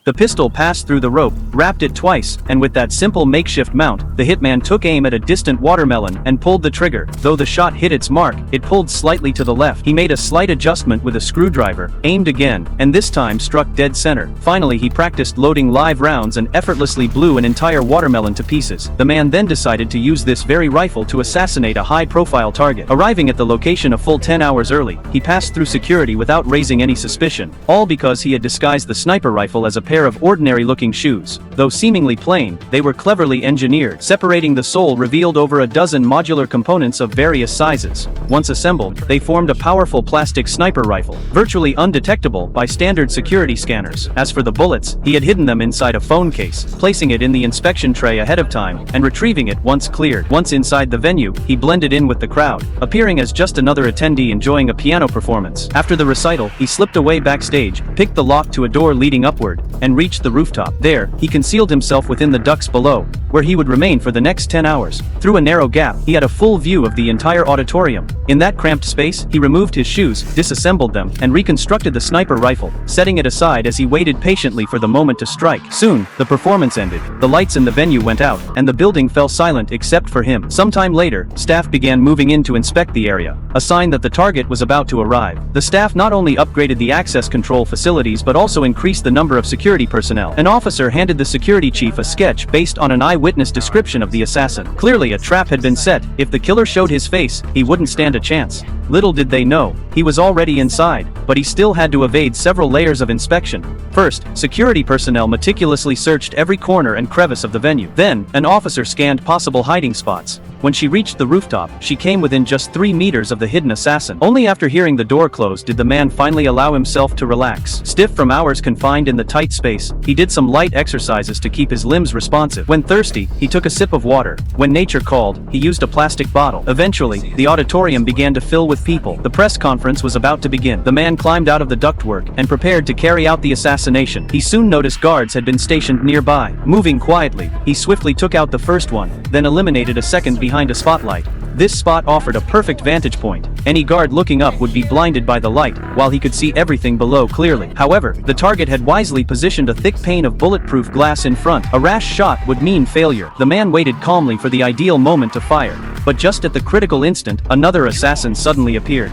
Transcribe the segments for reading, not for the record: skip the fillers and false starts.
The pistol passed through the rope, wrapped it twice, and with that simple makeshift mount, the hitman took aim at a distant watermelon and pulled the trigger. Though the shot hit its mark, it pulled slightly to the left. He made a slight adjustment with a screwdriver, aimed again, and this time struck dead center. Finally, he practiced loading live rounds and effortlessly blew an entire watermelon to pieces. The man then decided to use this very rifle to assassinate a high-profile target. Arriving at the location a full 10 hours early, he passed through security without raising any suspicion, all because he had disguised the sniper rifle as a pair of ordinary-looking shoes. Though seemingly plain, they were cleverly engineered. Separating the sole revealed over a dozen modular components of various sizes. Once assembled, they formed a powerful plastic sniper rifle, virtually undetectable by standard security scanners. As for the bullets, he had hidden them inside a phone case, placing it in the inspection tray ahead of time, and retrieving it once cleared. Once inside the venue, he blended in with the crowd, appearing as just another attendee enjoying a piano performance. After the recital, he slipped away backstage, picked the lock to a door leading upward, and reached the rooftop. There, he concealed himself within the ducts below, where he would remain for the next 10 hours. Through a narrow gap, he had a full view of the entire auditorium. In that cramped space, he removed his shoes, disassembled them, and reconstructed the sniper rifle, setting it aside as he waited patiently for the moment to strike. Soon, the performance ended, the lights in the venue went out, and the building fell silent except for him. Sometime later, staff began moving in to inspect the area, a sign that the target was about to arrive. The staff not only upgraded the access control facilities but also increased the number of security personnel. An officer handed the security chief a sketch based on an eyewitness description of the assassin. Clearly a trap had been set. If the killer showed his face, he wouldn't stand a chance. Little did they know, he was already inside, but he still had to evade several layers of inspection. First, security personnel meticulously searched every corner and crevice of the venue. Then, an officer scanned possible hiding spots. When she reached the rooftop, she came within just 3 meters of the hidden assassin. Only after hearing the door close did the man finally allow himself to relax. Stiff from hours confined in the tight space, he did some light exercises to keep his limbs responsive. When thirsty, he took a sip of water. When nature called, he used a plastic bottle. Eventually, the auditorium began to fill with people. The press conference was about to begin. The man climbed out of the ductwork and prepared to carry out the assassination. He soon noticed guards had been stationed nearby. Moving quietly, he swiftly took out the first one, then eliminated a second behind a spotlight. This spot offered a perfect vantage point. Any guard looking up would be blinded by the light, while he could see everything below clearly. However, the target had wisely positioned a thick pane of bulletproof glass in front. A rash shot would mean failure. The man waited calmly for the ideal moment to fire, but just at the critical instant, another assassin suddenly appeared.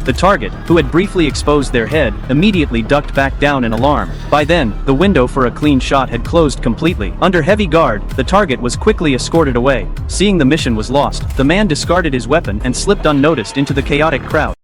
The target, who had briefly exposed their head, immediately ducked back down in alarm. By then, the window for a clean shot had closed completely. Under heavy guard, the target was quickly escorted away. Seeing the mission was lost, the man discarded his weapon and slipped unnoticed into the chaotic crowd.